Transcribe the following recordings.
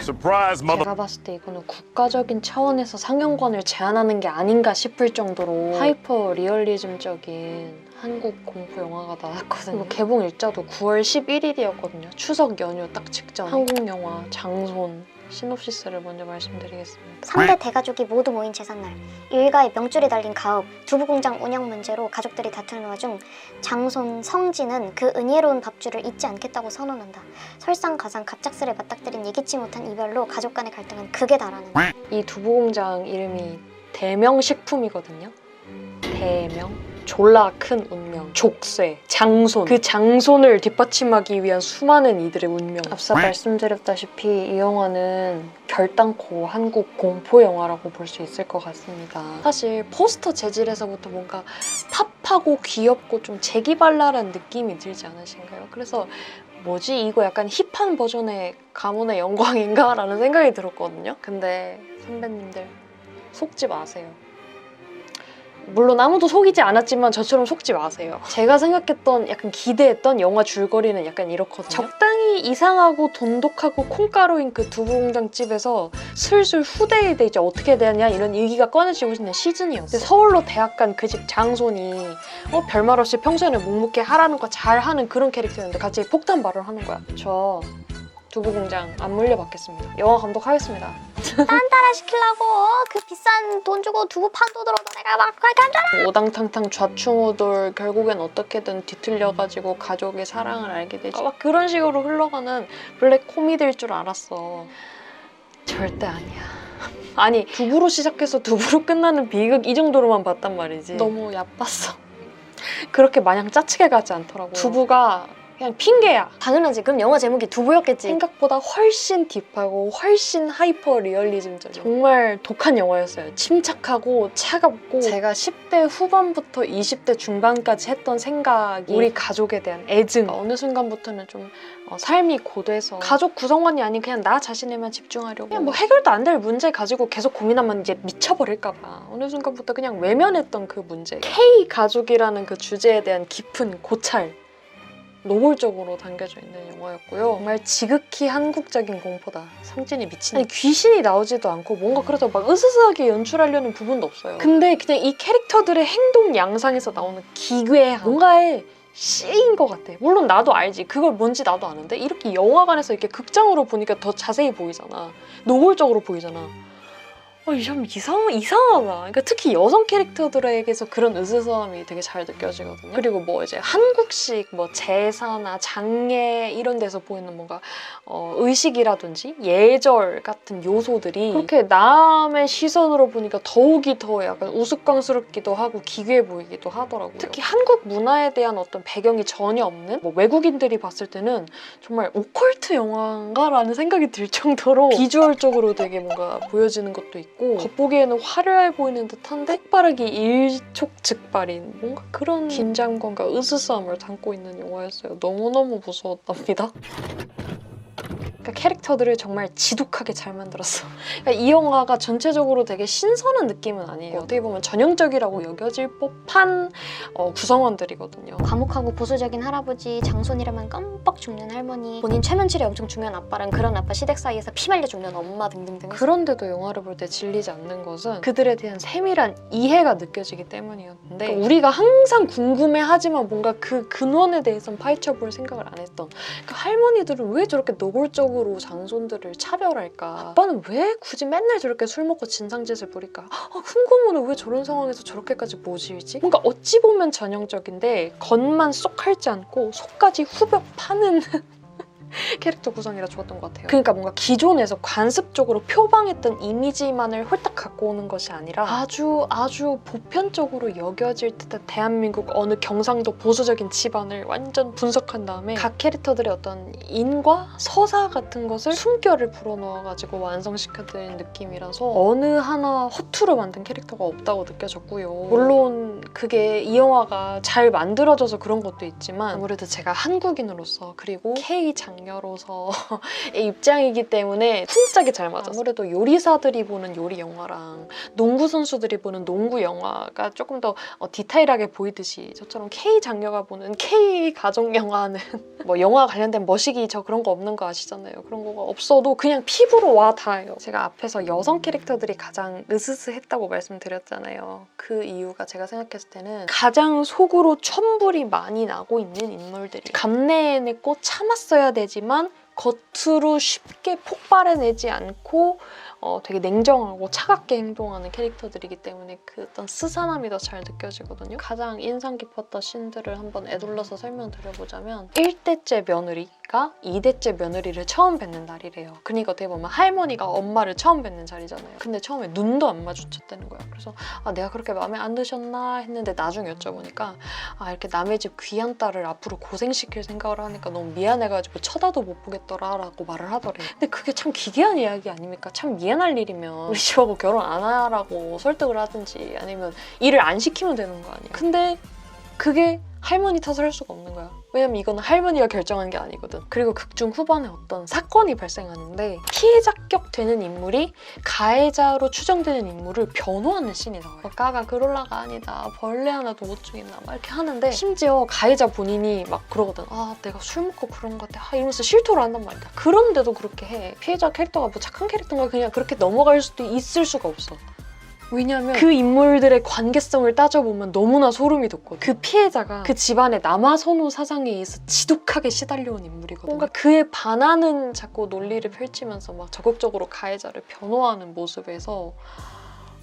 제가 봤을 때 이거는 국가적인 차원에서 상영관을 제한하는 게 아닌가 싶을 정도로 하이퍼 리얼리즘적인 한국 공포 영화가 나왔거든요. 개봉 일자도 9월 11일이었거든요. 추석 연휴 딱 직전. 한국 영화 장손 시놉시스를 먼저 말씀드리겠습니다. 3대 대가족이 모두 모인 제삿날, 일가의 명줄이 달린 가업, 두부공장 운영 문제로 가족들이 다투는 와중 장손 성진은 그 은혜로운 밥줄을 잊지 않겠다고 선언한다. 설상가상 갑작스레 맞닥뜨린 예기치 못한 이별로 가족 간의 갈등은 극에 달하는다. 이 두부공장 이름이 대명식품이거든요. 대명. 졸라 큰 운명, 족쇄, 장손. 그 장손을 뒷받침하기 위한 수많은 이들의 운명. 앞서 말씀드렸다시피 이 영화는 결단코 한국 공포 영화라고 볼 수 있을 것 같습니다. 사실 포스터 재질에서부터 뭔가 팝하고 귀엽고 좀 재기발랄한 느낌이 들지 않으신가요? 그래서 뭐지? 이거 약간 힙한 버전의 가문의 영광인가? 라는 생각이 들었거든요. 근데 선배님들 속지 마세요. 물론 아무도 속이지 않았지만 저처럼 속지 마세요. 제가 생각했던 약간 기대했던 영화 줄거리는 약간 이렇거든요. 적당히 이상하고 돈독하고 콩가루인 그 두부공장집에서 슬슬 후대에 대해 이제 어떻게 되냐 이런 얘기가 꺼내지고 있는 시즌이었어요. 근데 서울로 대학 간 그 집 장손이 별말 없이 평소에는 묵묵히 하라는 거 잘하는 그런 캐릭터였는데 갑자기 폭탄 발언을 하는 거야. 저 두부공장 안 물려받겠습니다. 영화 감독하겠습니다. 딴따라 시키려고 그 비싼 돈 주고 두부 판도 들어도 내가 막 간잖아. 오당탕탕 좌충우돌 결국엔 어떻게든 뒤틀려가지고 가족의 사랑을 알게 되지. 막 그런 식으로 흘러가는 블랙 코미디일 줄 알았어. 절대 아니야. 아니 두부로 시작해서 두부로 끝나는 비극 이 정도로만 봤단 말이지. 너무 얕봤어. 그렇게 마냥 짜치게 가지 않더라고. 두부가 그냥 핑계야. 당연하지. 그럼 영화 제목이 두부였겠지. 생각보다 훨씬 딥하고 훨씬 하이퍼 리얼리즘적인 정말 독한 영화였어요. 침착하고 차갑고 제가 10대 후반부터 20대 중반까지 했던 생각이 우리 가족에 대한 애증. 어느 순간부터는 좀 삶이 고돼서 가족 구성원이 아닌 그냥 나 자신에만 집중하려고 그냥 뭐 해결도 안 될 문제 가지고 계속 고민하면 이제 미쳐버릴까 봐 어느 순간부터 그냥 외면했던 그 문제. K가족이라는 그 주제에 대한 깊은 고찰 노골적으로 담겨져 있는 영화였고요. 정말 지극히 한국적인 공포다. 성진이 미친. 아니 귀신이 나오지도 않고 뭔가 그렇다고 막 으스스하게 연출하려는 부분도 없어요. 근데 그냥 이 캐릭터들의 행동 양상에서 나오는 기괴함 뭔가에 씌인 것 같아. 물론 나도 알지. 그걸 뭔지 나도 아는데 이렇게 영화관에서 이렇게 극장으로 보니까 더 자세히 보이잖아. 노골적으로 보이잖아. 좀 이상하다. 그러니까 특히 여성 캐릭터들에게서 그런 으스스함이 되게 잘 느껴지거든요. 그리고 뭐 이제 한국식 뭐 제사나 장례 이런 데서 보이는 뭔가 의식이라든지 예절 같은 요소들이 그렇게 남의 시선으로 보니까 더욱이 더 약간 우스꽝스럽기도 하고 기괴해 보이기도 하더라고요. 특히 한국 문화에 대한 어떤 배경이 전혀 없는 뭐 외국인들이 봤을 때는 정말 오컬트 영화인가라는 생각이 들 정도로 비주얼적으로 되게 뭔가 보여지는 것도 있고 겉보기에는 화려해 보이는 듯한데 폭발하기 일촉즉발인 뭔가 그런 긴장감과 으스스함을 담고 있는 영화였어요. 너무너무 무서웠답니다. 그러니까 캐릭터들을 정말 지독하게 잘 만들었어. 그러니까 이 영화가 전체적으로 되게 신선한 느낌은 아니에요. 어떻게 보면 전형적이라고 여겨질 법한 구성원들이거든요. 과묵하고 보수적인 할아버지, 장손이라면 깜빡 죽는 할머니, 본인 최면칠에 엄청 중요한 아빠랑 그런 아빠 시댁 사이에서 피 말려 죽는 엄마 등등등. 그런데도 영화를 볼 때 질리지 않는 것은 그들에 대한 세밀한 이해가 느껴지기 때문이었는데 그러니까 우리가 항상 궁금해하지만 뭔가 그 근원에 대해서는 파헤쳐볼 생각을 안 했던 그 할머니들은 왜 저렇게 노골적으로 장손들을 차별할까? 아빠는 왜 굳이 맨날 저렇게 술 먹고 진상짓을 부릴까? 큰 고모는 왜 저런 상황에서 저렇게까지 모질지? 뭔가 어찌 보면 전형적인데 겉만 쏙 핥지 않고 속까지 후벼 파는 캐릭터 구성이라 좋았던 것 같아요. 그러니까 뭔가 기존에서 관습적으로 표방했던 이미지만을 홀딱 갖고 오는 것이 아니라 아주 보편적으로 여겨질 듯한 대한민국 어느 경상도 보수적인 집안을 완전 분석한 다음에 각 캐릭터들의 어떤 인과 서사 같은 것을 숨결을 불어넣어가지고 완성시켜드린 느낌이라서 어느 하나 허투루 만든 캐릭터가 없다고 느껴졌고요. 물론 그게 이 영화가 잘 만들어져서 그런 것도 있지만 아무래도 제가 한국인으로서 그리고 K장 장녀로서의 입장이기 때문에 쿵짝이 잘 맞았어요. 아무래도 요리사들이 보는 요리 영화랑 농구 선수들이 보는 농구 영화가 조금 더 디테일하게 보이듯이 저처럼 K 장녀가 보는 K 가족 영화는 뭐 영화 관련된 머시기 저 그런 거 없는 거 아시잖아요. 그런 거가 없어도 그냥 피부로 와 닿아요. 제가 앞에서 여성 캐릭터들이 가장 으스스했다고 말씀드렸잖아요. 그 이유가 제가 생각했을 때는 가장 속으로 천불이 많이 나고 있는 인물들이 감내해내고 참았어야 되지만 겉으로 쉽게 폭발해내지 않고 되게 냉정하고 차갑게 행동하는 캐릭터들이기 때문에 그 어떤 스산함이 더 잘 느껴지거든요. 가장 인상 깊었던 씬들을 한번 애둘러서 설명드려보자면 1대째 며느리가 2대째 며느리를 처음 뵙는 날이래요. 그러니까 어떻게 보면 할머니가 엄마를 처음 뵙는 자리잖아요. 근데 처음에 눈도 안 마주쳤다는 거야. 그래서 내가 그렇게 마음에 안 드셨나 했는데 나중에 여쭤보니까 이렇게 남의 집 귀한 딸을 앞으로 고생시킬 생각을 하니까 너무 미안해가지고 쳐다도 못 보겠더라 라고 말을 하더래. 근데 그게 참 기괴한 이야기 아닙니까? 참 미안할 일이면 우리 집하고 결혼 안 하라고 설득을 하든지 아니면 일을 안 시키면 되는 거 아니야. 근데 그게 할머니 탓을 할 수가 없는 거야. 왜냐면 이거는 할머니가 결정한 게 아니거든. 그리고 극중 후반에 어떤 사건이 발생하는데 피해자격 되는 인물이 가해자로 추정되는 인물을 변호하는 씬이 나와요. 까가 그롤라가 아니다. 벌레 하나도 못 죽였나 막 이렇게 하는데 심지어 가해자 본인이 막 그러거든. 내가 술 먹고 그런 것 같아. 이러면서 실토를 한단 말이야. 그런데도 그렇게 해. 피해자 캐릭터가 뭐 착한 캐릭터인가 그냥 그렇게 넘어갈 수도 있을 수가 없어. 왜냐면 그 인물들의 관계성을 따져보면 너무나 소름이 돋거든. 그 피해자가 그 집안의 남아선호 사상에 의해서 지독하게 시달려온 인물이거든. 뭔가 그에 반하는 자꾸 논리를 펼치면서 막 적극적으로 가해자를 변호하는 모습에서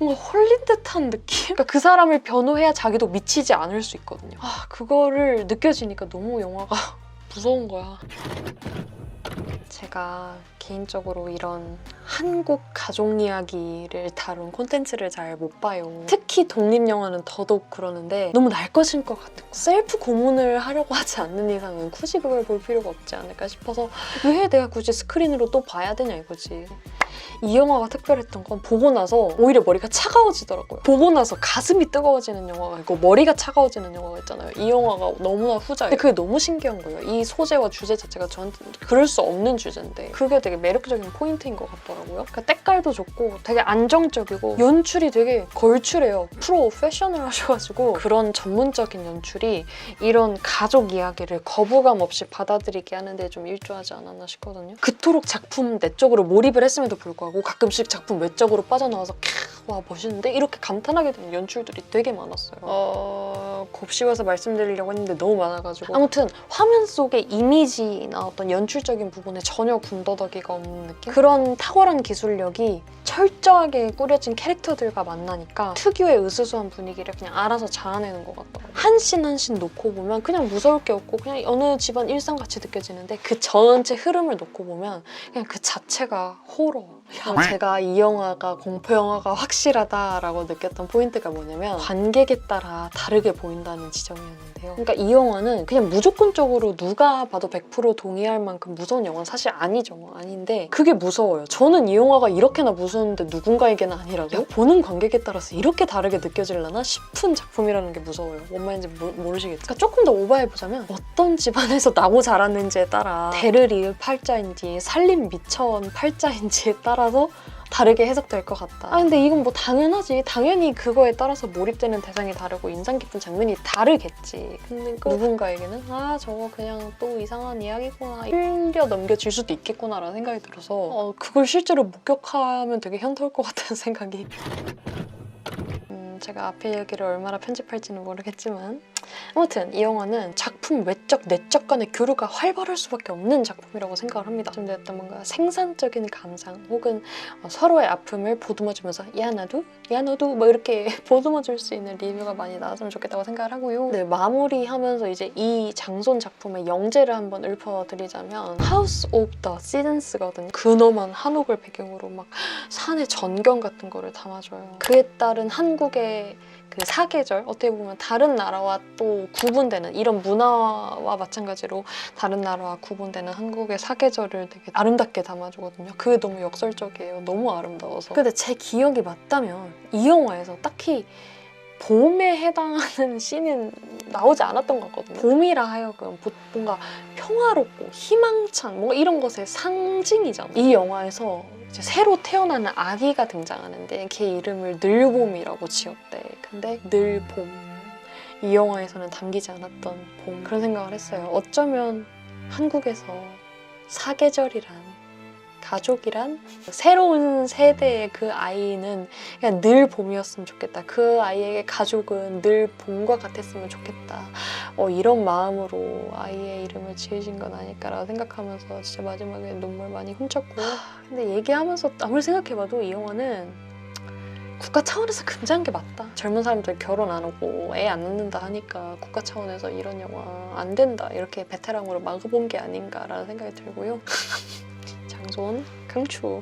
뭔가 홀린 듯한 느낌? 그러니까 그 사람을 변호해야 자기도 미치지 않을 수 있거든요. 그거를 느껴지니까 너무 영화가 무서운 거야. 제가 개인적으로 이런 한국 가족 이야기를 다룬 콘텐츠를 잘 못 봐요. 특히 독립영화는 더더욱 그러는데 너무 날 것인 것 같고 셀프 고문을 하려고 하지 않는 이상은 굳이 그걸 볼 필요가 없지 않을까 싶어서 왜 내가 굳이 스크린으로 또 봐야 되냐 이거지. 이 영화가 특별했던 건 보고 나서 오히려 머리가 차가워지더라고요. 보고 나서 가슴이 뜨거워지는 영화가 있고 머리가 차가워지는 영화가 있잖아요. 이 영화가 너무나 후자예요. 근데 그게 너무 신기한 거예요. 이 소재와 주제 자체가 저한테 그럴 수 없는 주제인데 그게 되게 매력적인 포인트인 것 같더라고요. 그러니까 때깔도 좋고 되게 안정적이고 연출이 되게 걸출해요. 프로 패션을 하셔가지고 그런 전문적인 연출이 이런 가족 이야기를 거부감 없이 받아들이게 하는데 좀 일조하지 않았나 싶거든요. 그토록 작품 내적으로 몰입을 했음에도 불구하고 가끔씩 작품 외적으로 빠져나와서 와 멋있는데? 이렇게 감탄하게 되는 연출들이 되게 많았어요. 곱씹어서 말씀드리려고 했는데 너무 많아가지고 아무튼 화면 속의 이미지나 어떤 연출적인 부분에 전혀 군더더기가 없는 느낌? 그런 탁월한 기술력이 철저하게 꾸려진 캐릭터들과 만나니까 특유의 으스스한 분위기를 그냥 알아서 자아내는 것 같더라고요. 한 씬 한 씬 놓고 보면 그냥 무서울 게 없고 그냥 어느 집안 일상같이 느껴지는데 그 전체 흐름을 놓고 보면 그냥 그 자체가 호러. 제가 이 영화가 공포 영화가 확실하다라고 느꼈던 포인트가 뭐냐면 관객에 따라 다르게 보인다는 지점이었는데요. 그러니까 이 영화는 그냥 무조건적으로 누가 봐도 100% 동의할 만큼 무서운 영화는 사실 아니죠. 아닌데 그게 무서워요. 저는 이 영화가 이렇게나 무서운데 누군가에게는 아니라고? 보는 관객에 따라서 이렇게 다르게 느껴질려나 싶은 작품이라는 게 무서워요. 뭔 말인지 모르시겠죠? 그러니까 조금 더 오버해보자면 어떤 집안에서 나고 자랐는지에 따라 대를 이을 팔자인지 살림 미천 팔자인지에 따라서 다르게 해석될 것 같다. 근데 이건 뭐 당연하지. 당연히 그거에 따라서 몰입되는 대상이 다르고 인상 깊은 장면이 다르겠지. 근데 누군가에게는 저거 그냥 또 이상한 이야기구나. 흘려 넘겨질 수도 있겠구나라는 생각이 들어서 그걸 실제로 목격하면 되게 현타올 것 같다는 생각이 제가 앞에 얘기를 얼마나 편집할지는 모르겠지만 아무튼 이 영화는 작품 외적, 내적 간의 교류가 활발할 수밖에 없는 작품이라고 생각을 합니다. 좀 더 뭔가 생산적인 감상 혹은 서로의 아픔을 보듬어주면서 야 나도? 야 너도? 뭐 이렇게 보듬어줄 수 있는 리뷰가 많이 나왔으면 좋겠다고 생각을 하고요. 네, 마무리하면서 이제 이 장손 작품의 영재를 한번 읊어드리자면 하우스 오브 더 시즌스거든요. 근엄한 한옥을 배경으로 막 산의 전경 같은 거를 담아줘요. 그에 따른 한국의 그 사계절, 어떻게 보면 다른 나라와 또 구분되는 이런 문화와 마찬가지로 다른 나라와 구분되는 한국의 사계절을 되게 아름답게 담아주거든요. 그게 너무 역설적이에요. 너무 아름다워서. 근데 제 기억이 맞다면 이 영화에서 딱히 봄에 해당하는 씬은 나오지 않았던 것 같거든요. 봄이라 하여금 뭔가 평화롭고 희망찬 뭔가 이런 것의 상징이잖아. 이 영화에서 이제 새로 태어나는 아기가 등장하는데 걔 이름을 늘봄이라고 지었대. 근데 늘봄, 이 영화에서는 담기지 않았던 봄, 그런 생각을 했어요. 어쩌면 한국에서 사계절이란, 가족이란, 새로운 세대의 그 아이는 그냥 늘 봄이었으면 좋겠다. 그 아이에게 가족은 늘 봄과 같았으면 좋겠다. 이런 마음으로 아이의 이름을 지으신 건 아닐까라고 생각하면서 진짜 마지막에 눈물 많이 훔쳤고. 근데 얘기하면서 아무리 생각해봐도 이 영화는 국가 차원에서 금지한 게 맞다. 젊은 사람들 결혼 안 하고 애 안 낳는다 하니까 국가 차원에서 이런 영화 안 된다, 이렇게 베테랑으로 막아본 게 아닌가라는 생각이 들고요. 장손 강추.